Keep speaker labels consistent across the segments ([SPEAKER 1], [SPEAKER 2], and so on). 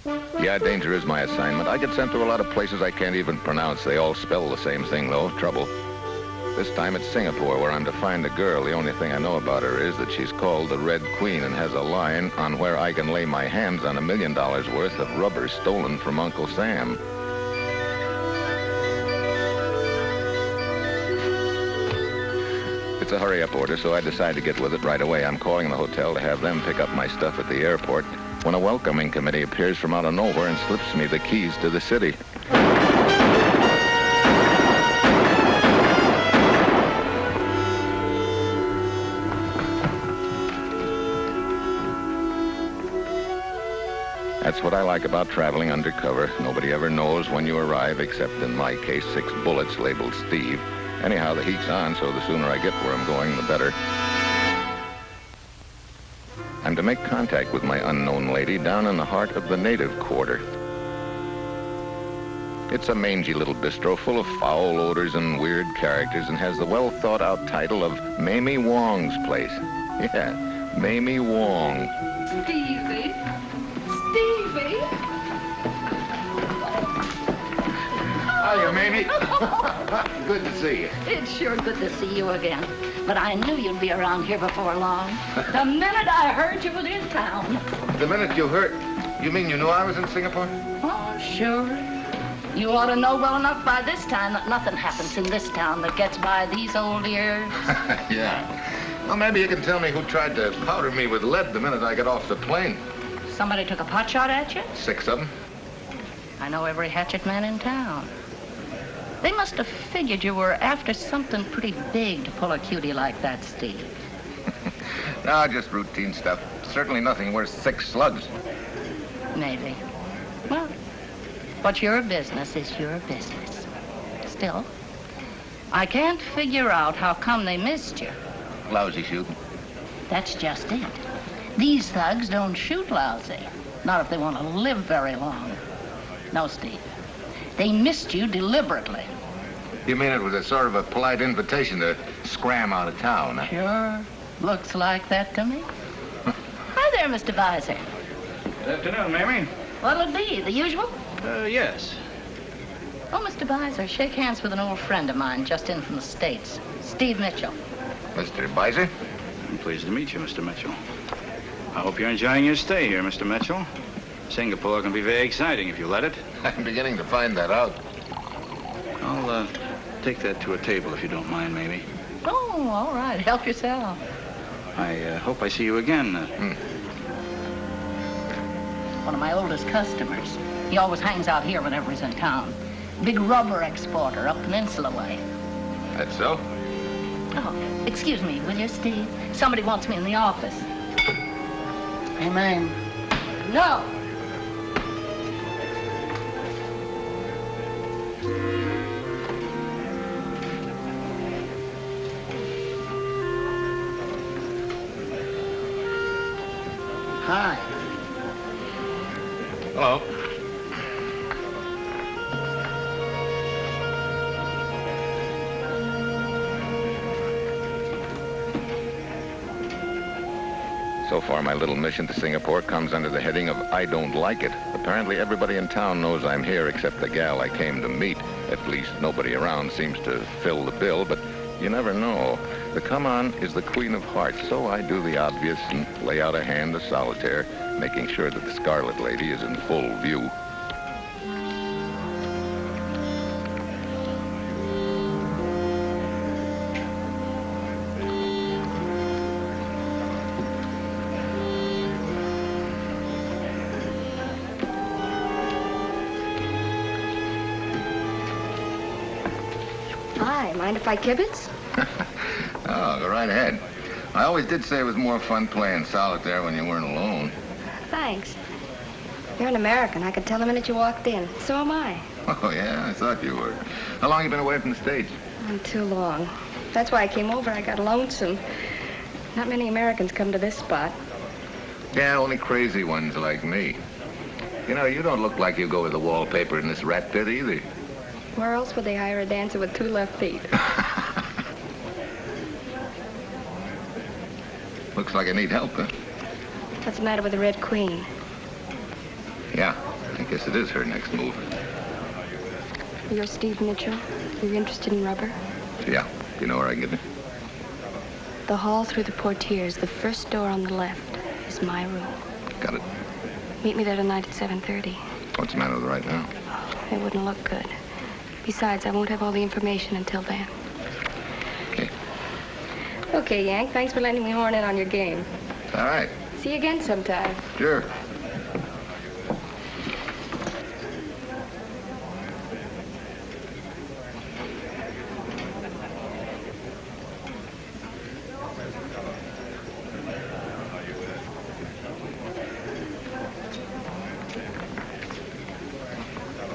[SPEAKER 1] Yeah, danger is my assignment. I get sent to a lot of places I can't even pronounce. They all spell the same thing, though. Trouble. This time it's Singapore, where I'm to find a girl. The only thing I know about her is that she's called the Red Queen and has a line on where I can lay my hands on $1 million worth of rubber stolen from Uncle Sam. It's a hurry-up order, so I decide to get with it right away. I'm calling the hotel to have them pick up my stuff at the airport when a welcoming committee appears from out of nowhere and slips me the keys to the city. That's what I like about traveling undercover. Nobody ever knows when you arrive, except in my case, 6 bullets labeled Steve. Anyhow, the heat's on, so the sooner I get where I'm going, the better. I'm to make contact with my unknown lady down in the heart of the native quarter. It's a mangy little bistro full of foul odors and weird characters and has the well-thought-out title of Mamie Wong's Place. Yeah, Mamie Wong.
[SPEAKER 2] Stevie?
[SPEAKER 1] Hiya, Mamie. Good to see you.
[SPEAKER 2] It's sure good to see you again. But I knew you'd be around here before long. The minute I heard you was in town.
[SPEAKER 1] The minute you heard... You mean you knew I was in Singapore?
[SPEAKER 2] Oh, sure. You ought to know well enough by this time that nothing happens in this town that gets by these old ears.
[SPEAKER 1] Yeah. Well, maybe you can tell me who tried to powder me with lead the minute I got off the plane.
[SPEAKER 2] Somebody took a pot shot at you?
[SPEAKER 1] 6 of them.
[SPEAKER 2] I know every hatchet man in town. They must have figured you were after something pretty big to pull a cutie like that, Steve.
[SPEAKER 1] No, just routine stuff. Certainly nothing worth 6 slugs.
[SPEAKER 2] Maybe. Well, what's your business is your business. Still, I can't figure out how come they missed you.
[SPEAKER 1] Lousy shooting.
[SPEAKER 2] That's just it. These thugs don't shoot lousy. Not if they want to live very long. No, Steve. They missed you deliberately.
[SPEAKER 1] You mean it was a sort of a polite invitation to scram out of town, huh?
[SPEAKER 2] Sure. Looks like that to me. Hi there, Mr. Visor.
[SPEAKER 3] Good afternoon, Mamie.
[SPEAKER 2] What'll it be? The usual?
[SPEAKER 3] Yes.
[SPEAKER 2] Oh, Mr. Visor, shake hands with an old friend of mine just in from the States. Steve Mitchell.
[SPEAKER 1] Mr. Beiser?
[SPEAKER 3] I'm pleased to meet you, Mr. Mitchell. I hope you're enjoying your stay here, Mr. Mitchell. Singapore can be very exciting if you let it.
[SPEAKER 1] I'm beginning to find that out.
[SPEAKER 3] I'll take that to a table if you don't mind, maybe.
[SPEAKER 2] Oh, all right. Help yourself.
[SPEAKER 3] I hope I see you again.
[SPEAKER 2] One of my oldest customers. He always hangs out here whenever he's in town. Big rubber exporter up Peninsula way.
[SPEAKER 1] That's so?
[SPEAKER 2] Oh, excuse me, will you, Steve? Somebody wants me in the office. Amen. No! Hi.
[SPEAKER 1] Hello. So far, my little mission to Singapore comes under the heading of I don't like it. Apparently, everybody in town knows I'm here except the gal I came to meet. At least, nobody around seems to fill the bill, but you never know. The come-on is the Queen of Hearts, so I do the obvious and lay out a hand of solitaire, making sure that the Scarlet Lady is in full view.
[SPEAKER 4] Hi, mind if I kibitz?
[SPEAKER 1] Oh, go right ahead. I always did say it was more fun playing solitaire when you weren't alone.
[SPEAKER 4] Thanks. You're an American. I could tell the minute you walked in. So am I.
[SPEAKER 1] Oh, yeah? I thought you were. How long you been away from the States?
[SPEAKER 4] Too long. That's why I came over. I got lonesome. Not many Americans come to this spot.
[SPEAKER 1] Yeah, only crazy ones like me. You know, you don't look like you go with the wallpaper in this rat pit either.
[SPEAKER 4] Where else would they hire a dancer with 2 left feet?
[SPEAKER 1] Looks like I need help, huh?
[SPEAKER 4] What's the matter with the Red Queen?
[SPEAKER 1] Yeah, guess it is her next move.
[SPEAKER 4] You're Steve Mitchell. You're interested in rubber?
[SPEAKER 1] Yeah. Do you know where I can get it?
[SPEAKER 4] The hall through the portieres, the first door on the left, is my room.
[SPEAKER 1] Got it.
[SPEAKER 4] Meet me there tonight at 7:30.
[SPEAKER 1] What's the matter with her right now?
[SPEAKER 4] It wouldn't look good. Besides, I won't have all the information until then.
[SPEAKER 1] Okay.
[SPEAKER 4] Okay, Yank. Thanks for letting me horn in on your game.
[SPEAKER 1] All right.
[SPEAKER 4] See you again sometime.
[SPEAKER 1] Sure.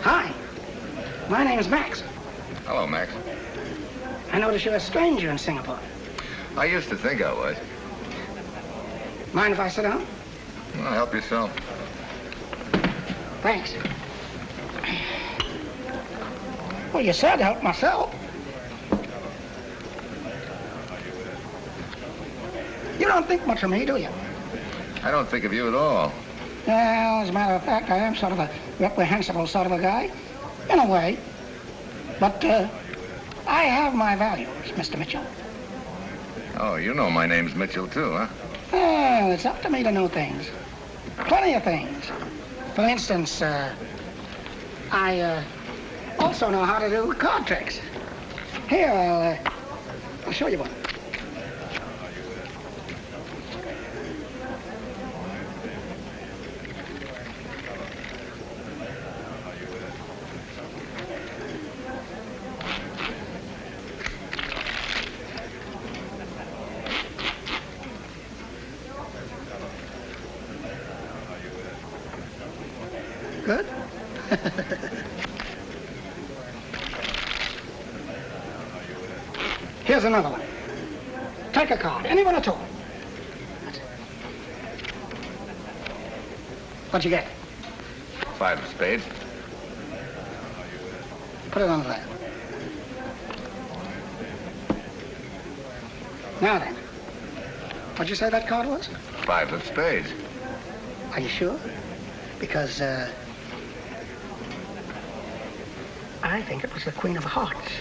[SPEAKER 5] Hi. My name is Max.
[SPEAKER 1] Hello, Max.
[SPEAKER 5] I notice you're a stranger in Singapore.
[SPEAKER 1] I used to think I was.
[SPEAKER 5] Mind if I sit down?
[SPEAKER 1] Well, help yourself.
[SPEAKER 5] Thanks. Well, you said help myself. You don't think much of me, do you?
[SPEAKER 1] I don't think of you at all.
[SPEAKER 5] Well, as a matter of fact, I am sort of a reprehensible sort of a guy, in a way. But I have my values, Mr. Mitchell.
[SPEAKER 1] Oh, you know my name's Mitchell, too, huh?
[SPEAKER 5] Well, it's up to me to know things. Plenty of things. For instance, I also know how to do card tricks. Here, I'll show you one. Good? Here's another one. Take a card, any one at all. What'd you get?
[SPEAKER 1] 5 of spades.
[SPEAKER 5] Put it on there. Now then, what'd you say that card was?
[SPEAKER 1] 5 of spades.
[SPEAKER 5] Are you sure? Because, I think it was the Queen of Hearts.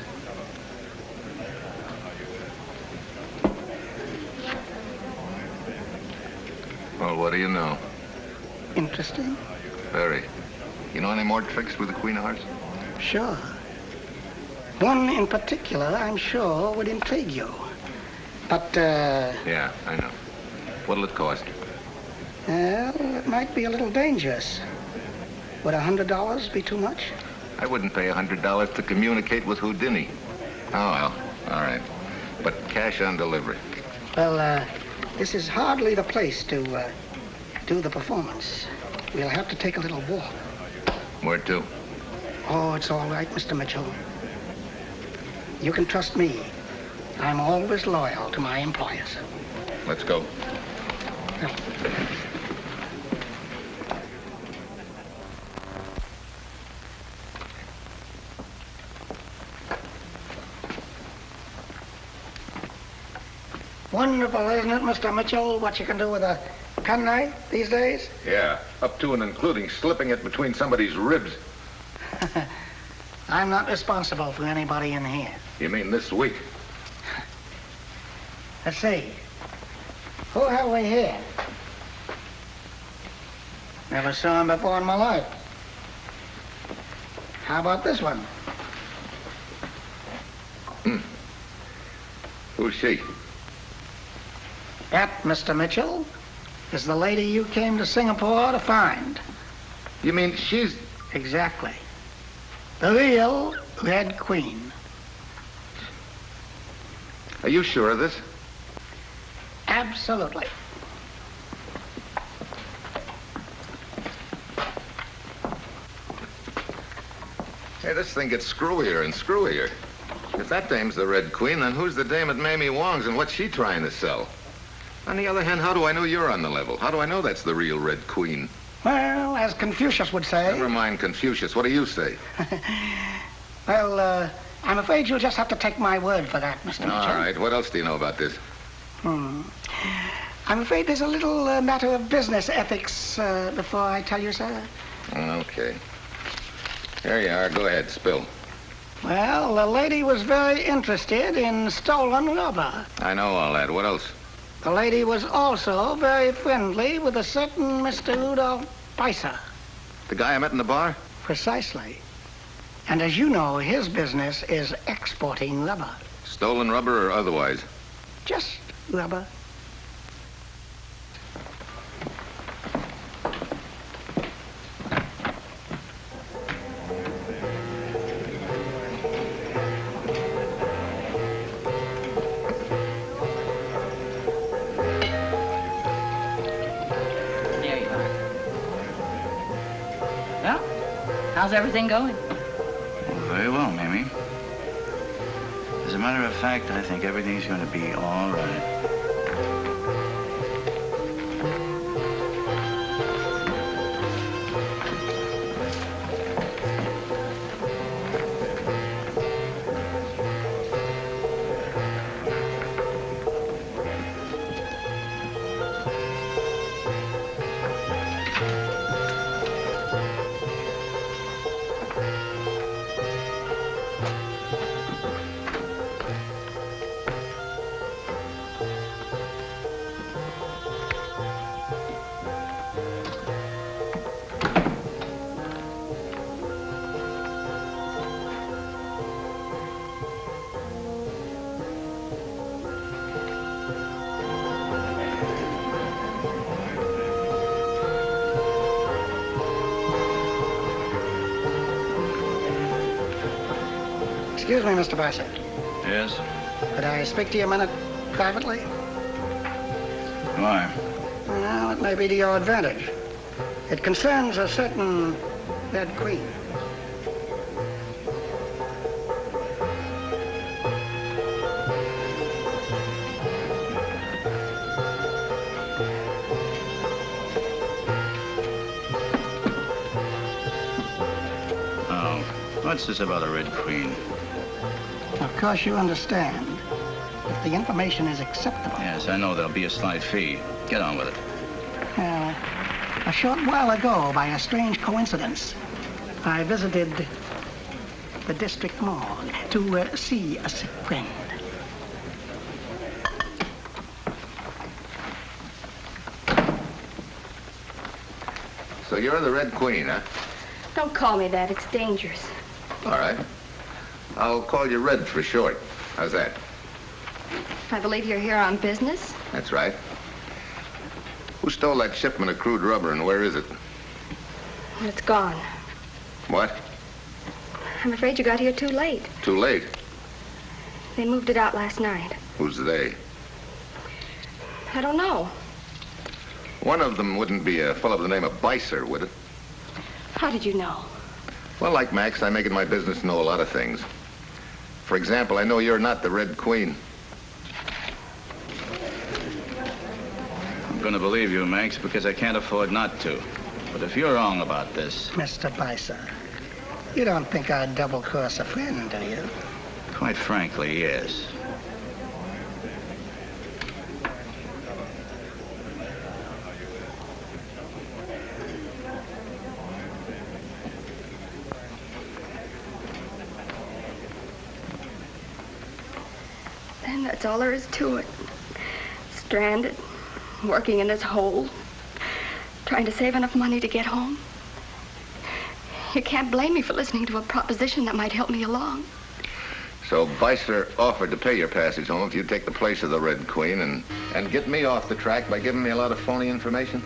[SPEAKER 1] Well, what do you know?
[SPEAKER 5] Interesting.
[SPEAKER 1] Very. You know any more tricks with the Queen of Hearts?
[SPEAKER 5] Sure. One in particular, I'm sure, would intrigue you. But,
[SPEAKER 1] Yeah, I know. What'll it cost?
[SPEAKER 5] well, it might be a little dangerous. Would $100 be too much?
[SPEAKER 1] I wouldn't pay $100 to communicate with Houdini. Oh, well, all right. But cash on delivery.
[SPEAKER 5] Well, this is hardly the place to do the performance. We'll have to take a little walk.
[SPEAKER 1] Where to?
[SPEAKER 5] Oh, it's all right, Mr. Mitchell. You can trust me. I'm always loyal to my employers.
[SPEAKER 1] Let's go.
[SPEAKER 5] Wonderful, isn't it, Mr. Mitchell, what you can do with a penknife these days?
[SPEAKER 1] Yeah, up to and including slipping it between somebody's ribs.
[SPEAKER 5] I'm not responsible for anybody in here.
[SPEAKER 1] You mean this week?
[SPEAKER 5] Let's see. Who have we here? Never saw him before in my life. How about this one?
[SPEAKER 1] Who's she?
[SPEAKER 5] That, Mr. Mitchell, is the lady you came to Singapore to find.
[SPEAKER 1] You mean she's...
[SPEAKER 5] Exactly. The real Red Queen.
[SPEAKER 1] Are you sure of this?
[SPEAKER 5] Absolutely.
[SPEAKER 1] Hey, this thing gets screwier and screwier. If that dame's the Red Queen, then who's the dame at Mamie Wong's and what's she trying to sell? On the other hand, how do I know you're on the level? How do I know that's the real Red Queen?
[SPEAKER 5] Well, as Confucius would say...
[SPEAKER 1] Never mind Confucius. What do you say?
[SPEAKER 5] Well, I'm afraid you'll just have to take my word for that, Mr. Mitchell.
[SPEAKER 1] All right. What else do you know about this?
[SPEAKER 5] I'm afraid there's a little matter of business ethics before I tell you, sir.
[SPEAKER 1] Okay. Here you are. Go ahead, spill.
[SPEAKER 5] Well, the lady was very interested in stolen rubber.
[SPEAKER 1] I know all that. What else?
[SPEAKER 5] The lady was also very friendly with a certain Mr. Rudolph Beiser.
[SPEAKER 1] The guy I met in the bar?
[SPEAKER 5] Precisely. And as you know, his business is exporting rubber.
[SPEAKER 1] Stolen rubber or otherwise?
[SPEAKER 5] Just rubber.
[SPEAKER 2] There you are. Well, how's everything going?
[SPEAKER 3] Very well, Mamie. As a matter of fact, I think everything's going to be all right.
[SPEAKER 5] Excuse me, Mr. Beiser.
[SPEAKER 3] Yes?
[SPEAKER 5] Could I speak to you a minute privately?
[SPEAKER 3] Why?
[SPEAKER 5] Well, it may be to your advantage. It concerns a certain Red Queen.
[SPEAKER 3] Oh, what's this about a Red Queen?
[SPEAKER 5] Of course, you understand. If the information is acceptable.
[SPEAKER 3] Yes, I know there'll be a slight fee. Get on with it.
[SPEAKER 5] A short while ago, by a strange coincidence, I visited the district morgue to see a sick friend.
[SPEAKER 1] So you're the Red Queen, huh?
[SPEAKER 4] Don't call me that. It's dangerous.
[SPEAKER 1] All right. I'll call you Red for short. How's that?
[SPEAKER 4] I believe you're here on business.
[SPEAKER 1] That's right. Who stole that shipment of crude rubber and where is it?
[SPEAKER 4] Well, it's gone.
[SPEAKER 1] What?
[SPEAKER 4] I'm afraid you got here too late.
[SPEAKER 1] Too late.
[SPEAKER 4] They moved it out last night.
[SPEAKER 1] Who's they?
[SPEAKER 4] I don't know.
[SPEAKER 1] One of them wouldn't be a fellow by the name of Beiser, would it?
[SPEAKER 4] How did you know?
[SPEAKER 1] Well, like Max, I make it my business to know a lot of things. For example, I know you're not the Red Queen.
[SPEAKER 3] I'm going to believe you, Max, because I can't afford not to. But if you're wrong about this...
[SPEAKER 5] Mr. Beiser, you don't think I'd double-cross a friend, do you?
[SPEAKER 3] Quite frankly, yes.
[SPEAKER 4] Then that's all there is to it. Stranded, working in this hole, trying to save enough money to get home. You can't blame me for listening to a proposition that might help me along.
[SPEAKER 1] So Beiser offered to pay your passage home if you'd take the place of the Red Queen and get me off the track by giving me a lot of phony information?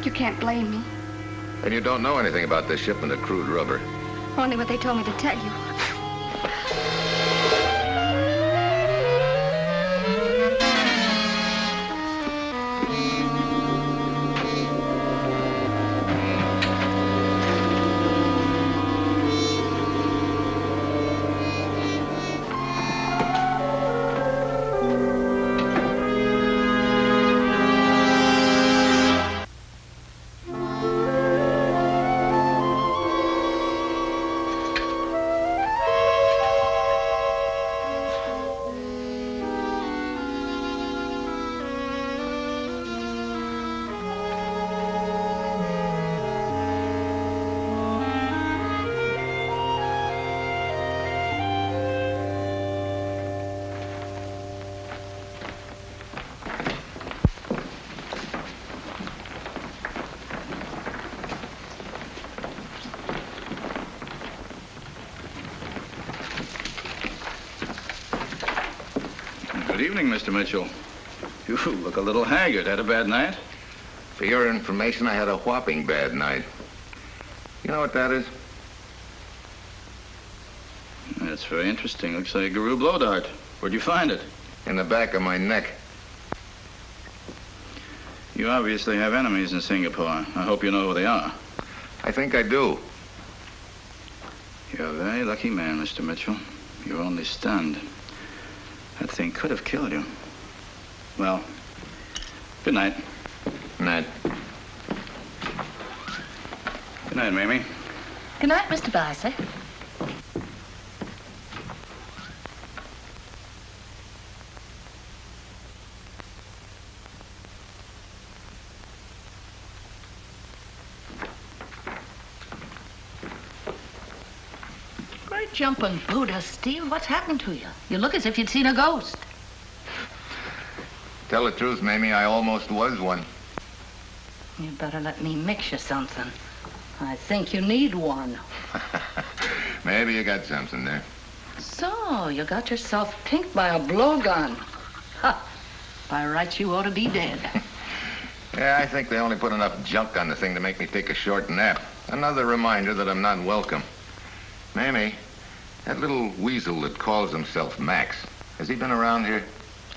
[SPEAKER 4] You can't blame me.
[SPEAKER 1] And you don't know anything about this shipment of crude rubber.
[SPEAKER 4] Only what they told me to tell you.
[SPEAKER 3] evening, Mr. Mitchell. You look a little haggard. Had a bad night?
[SPEAKER 1] For your information, I had a whopping bad night. You know what that is?
[SPEAKER 3] That's very interesting. Looks like a Guru blow dart. Where'd you find it?
[SPEAKER 1] In the back of my neck.
[SPEAKER 3] You obviously have enemies in Singapore. I hope you know who they are.
[SPEAKER 1] I think I do.
[SPEAKER 3] You're a very lucky man, Mr. Mitchell. You're only stunned. That thing could have killed you. Well, good night.
[SPEAKER 1] Night.
[SPEAKER 3] Good night, Mamie.
[SPEAKER 2] Good night, Mr. Bicey. Great jumping Buddha, Steve. What's happened to you? You look as if you'd seen a ghost.
[SPEAKER 1] Tell the truth, Mamie, I almost was one.
[SPEAKER 2] You better let me mix you something. I think you need one.
[SPEAKER 1] Maybe you got something there.
[SPEAKER 2] So, you got yourself pinked by a blowgun. Ha! By rights, you ought to be dead.
[SPEAKER 1] Yeah, I think they only put enough junk on the thing to make me take a short nap. Another reminder that I'm not welcome. Mamie, that little weasel that calls himself Max, has he been around here?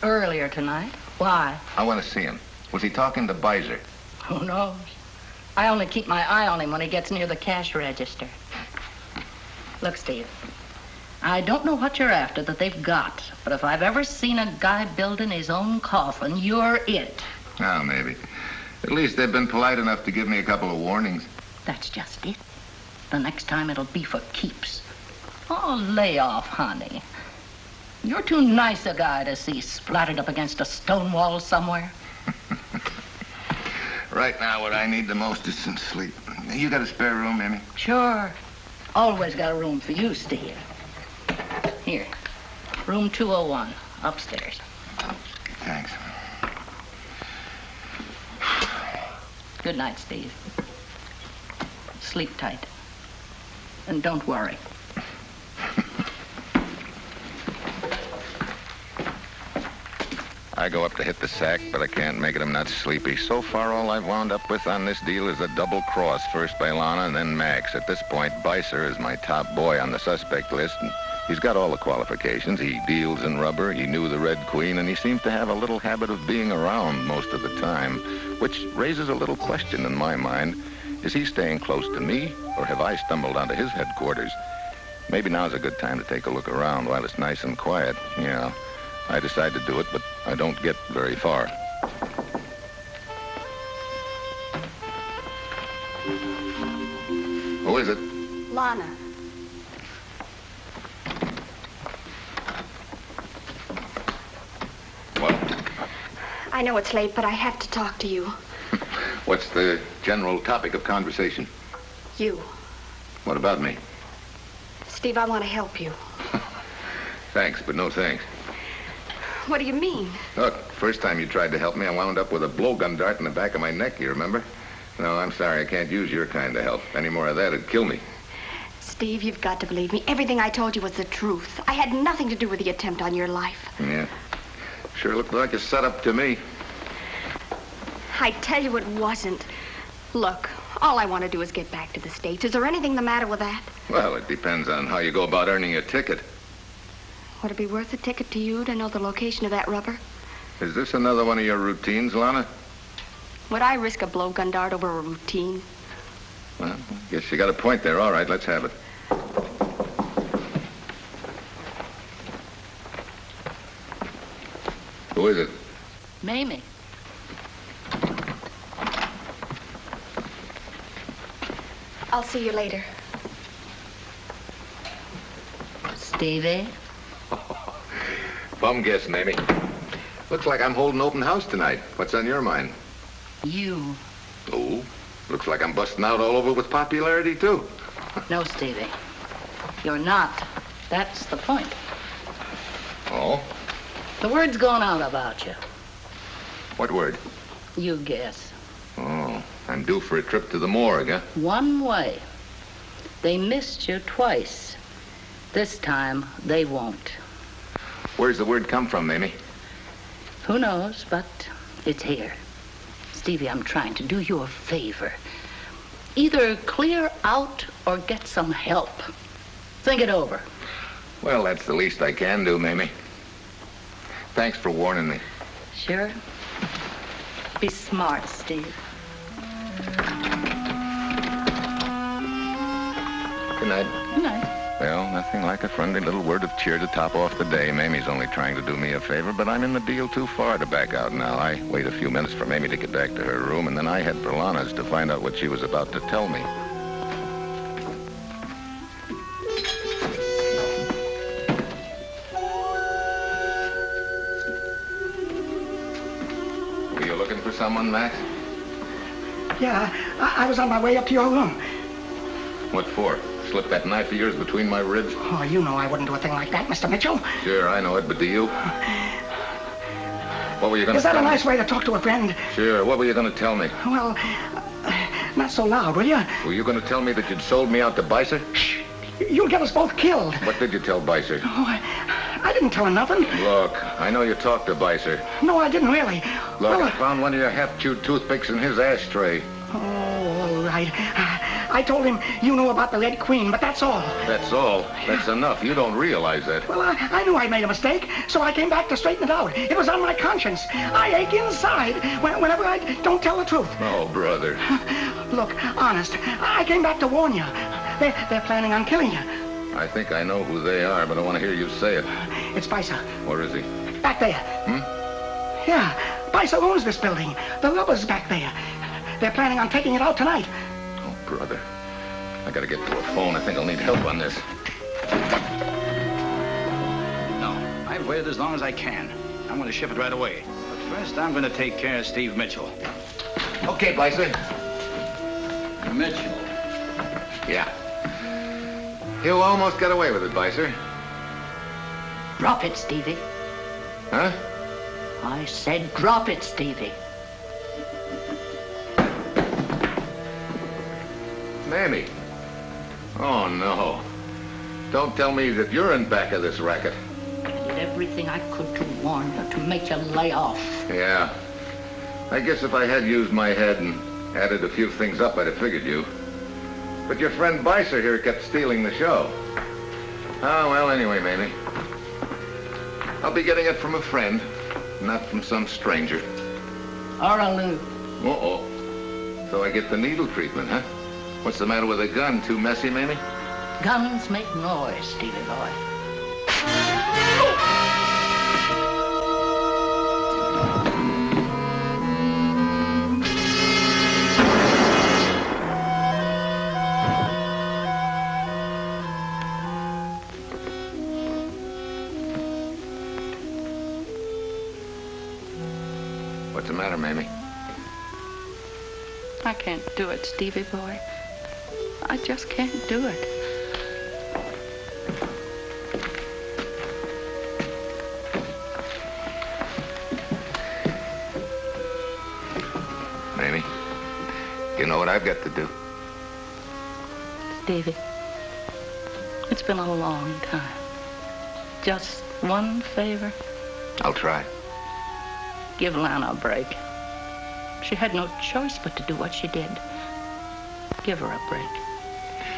[SPEAKER 2] Earlier tonight. Why?
[SPEAKER 1] I want to see him. Was he talking to Beiser?
[SPEAKER 2] Who knows? I only keep my eye on him when he gets near the cash register. Look, Steve, I don't know what you're after that they've got, but if I've ever seen a guy building his own coffin, you're it.
[SPEAKER 1] Oh, maybe. At least they've been polite enough to give me a couple of warnings.
[SPEAKER 2] That's just it. The next time it'll be for keeps. Oh, lay off, honey. You're too nice a guy to see splattered up against a stone wall somewhere.
[SPEAKER 1] Right now, what I need the most is some sleep. You got a spare room, Mamie?
[SPEAKER 2] Sure. Always got a room for you, Steve. Here. Room 201, upstairs.
[SPEAKER 1] Thanks.
[SPEAKER 2] Good night, Steve. Sleep tight. And don't worry.
[SPEAKER 1] I go up to hit the sack, but I can't make it. I'm not sleepy. So far, all I've wound up with on this deal is a double cross, first by Lana and then Max. At this point, Beiser is my top boy on the suspect list, and he's got all the qualifications. He deals in rubber, he knew the Red Queen, and he seems to have a little habit of being around most of the time, which raises a little question in my mind. Is he staying close to me, or have I stumbled onto his headquarters? Maybe now's a good time to take a look around while it's nice and quiet. Yeah, I decide to do it, but I don't get very far. Who is it?
[SPEAKER 4] Lana.
[SPEAKER 1] What?
[SPEAKER 4] I know it's late, but I have to talk to you.
[SPEAKER 1] What's the general topic of conversation?
[SPEAKER 4] You.
[SPEAKER 1] What about me?
[SPEAKER 4] Steve, I want to help you.
[SPEAKER 1] Thanks, but no thanks.
[SPEAKER 4] What do you mean?
[SPEAKER 1] Look, first time you tried to help me, I wound up with a blowgun dart in the back of my neck, you remember? No, I'm sorry, I can't use your kind of help. Any more of that'd kill me.
[SPEAKER 4] Steve, you've got to believe me. Everything I told you was the truth. I had nothing to do with the attempt on your life.
[SPEAKER 1] Yeah. Sure looked like a setup to me.
[SPEAKER 4] I tell you it wasn't. Look, all I want to do is get back to the States. Is there anything the matter with that?
[SPEAKER 1] Well, it depends on how you go about earning a ticket.
[SPEAKER 4] Would it be worth a ticket to you to know the location of that rubber?
[SPEAKER 1] Is this another one of your routines, Lana?
[SPEAKER 4] Would I risk a blowgun dart over a routine?
[SPEAKER 1] Well, I guess you got a point there. All right, let's have it. Who is it?
[SPEAKER 2] Mamie.
[SPEAKER 4] I'll see you later.
[SPEAKER 2] Stevie?
[SPEAKER 1] Bum guess, Mamie. Looks like I'm holding open house tonight. What's on your mind?
[SPEAKER 2] You.
[SPEAKER 1] Oh, looks like I'm busting out all over with popularity, too.
[SPEAKER 2] No, Stevie. You're not. That's the point.
[SPEAKER 1] Oh?
[SPEAKER 2] The word's gone out about you.
[SPEAKER 1] What word?
[SPEAKER 2] You guess.
[SPEAKER 1] Oh, I'm due for a trip to the morgue, huh?
[SPEAKER 2] One way. They missed you twice. This time, they won't.
[SPEAKER 1] Where's the word come from, Mamie?
[SPEAKER 2] Who knows, but it's here. Stevie, I'm trying to do you a favor. Either clear out or get some help. Think it over.
[SPEAKER 1] Well, that's the least I can do, Mamie. Thanks for warning me.
[SPEAKER 2] Sure. Be smart, Steve.
[SPEAKER 1] Good night.
[SPEAKER 2] Good night.
[SPEAKER 1] Well, nothing like a friendly little word of cheer to top off the day. Mamie's only trying to do me a favor, but I'm in the deal too far to back out now. I wait a few minutes for Mamie to get back to her room, and then I head for Lana's to find out what she was about to tell me. Were you looking for someone, Max?
[SPEAKER 5] Yeah, I was on my way up to your room.
[SPEAKER 1] What for? Slip that knife of yours between my ribs?
[SPEAKER 5] Oh, you know I wouldn't do a thing like that, Mr. Mitchell.
[SPEAKER 1] Sure, I know it, but do you? What were you going to tell me?
[SPEAKER 5] Is that a nice way to talk to a friend?
[SPEAKER 1] Sure, what were you going to tell me?
[SPEAKER 5] Well, not so loud, will you?
[SPEAKER 1] Were you going to tell me that you'd sold me out to Bicer?
[SPEAKER 5] Shh! You'll get us both killed.
[SPEAKER 1] What did you tell Bicer?
[SPEAKER 5] Oh, I didn't tell him nothing.
[SPEAKER 1] Look, I know you talked to Bicer.
[SPEAKER 5] No, I didn't really.
[SPEAKER 1] Look,
[SPEAKER 5] Well,
[SPEAKER 1] I found one of your half-chewed toothpicks in his ashtray.
[SPEAKER 5] Oh, all right. I told him you knew about the Red Queen, but that's all.
[SPEAKER 1] That's all. That's enough. You don't realize that.
[SPEAKER 5] Well, I knew I made a mistake, so I came back to straighten it out. It was on my conscience. I ache inside whenever I don't tell the truth.
[SPEAKER 1] Oh, brother.
[SPEAKER 5] Look, honest, I came back to warn you. They're planning on killing you.
[SPEAKER 1] I think I know who they are, but I want to hear you say it.
[SPEAKER 5] It's Bicer.
[SPEAKER 1] Where is he?
[SPEAKER 5] Back there. Yeah, Bicer owns this building. The rubber's back there. They're planning on taking it out tonight.
[SPEAKER 1] Oh, brother. I gotta get to a phone. I think I'll need help on this.
[SPEAKER 3] No, I've waited as long as I can. I'm going to ship it right away. But first, I'm going to take care of Steve Mitchell.
[SPEAKER 1] Okay, Bicer.
[SPEAKER 3] Mitchell?
[SPEAKER 1] Yeah. You almost got away with it, Bicer.
[SPEAKER 2] Drop it, Stevie.
[SPEAKER 1] Huh?
[SPEAKER 2] I said drop it, Stevie.
[SPEAKER 1] Mamie. Oh, no. Don't tell me that you're in back of this racket.
[SPEAKER 2] I did everything I could to warn you, to make you lay off.
[SPEAKER 1] Yeah. I guess if I had used my head and added a few things up, I'd have figured you. But your friend Bicer here kept stealing the show. Oh, well, anyway, Mamie. I'll be getting it from a friend, not from some stranger.
[SPEAKER 2] Or a loop.
[SPEAKER 1] Uh-oh. So I get the needle treatment, huh? What's the matter with a gun? Too messy, Mamie?
[SPEAKER 2] Guns make noise, Stevie boy.
[SPEAKER 1] What's the matter, Mamie?
[SPEAKER 2] I can't do it, Stevie boy. I just can't do it.
[SPEAKER 1] Mamie, you know what I've got to do?
[SPEAKER 2] Stevie, it's been a long time. Just one favor.
[SPEAKER 1] I'll try.
[SPEAKER 2] Give Lana a break. She had no choice but to do what she did. Give her a break.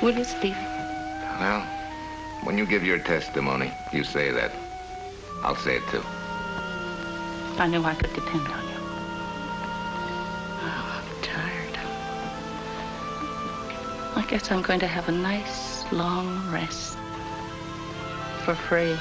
[SPEAKER 2] Will you, Stevie?
[SPEAKER 1] Well, when you give your testimony, you say that. I'll say it too.
[SPEAKER 2] I knew I could depend on you. Oh, I'm tired. I guess I'm going to have a nice, long rest. For free.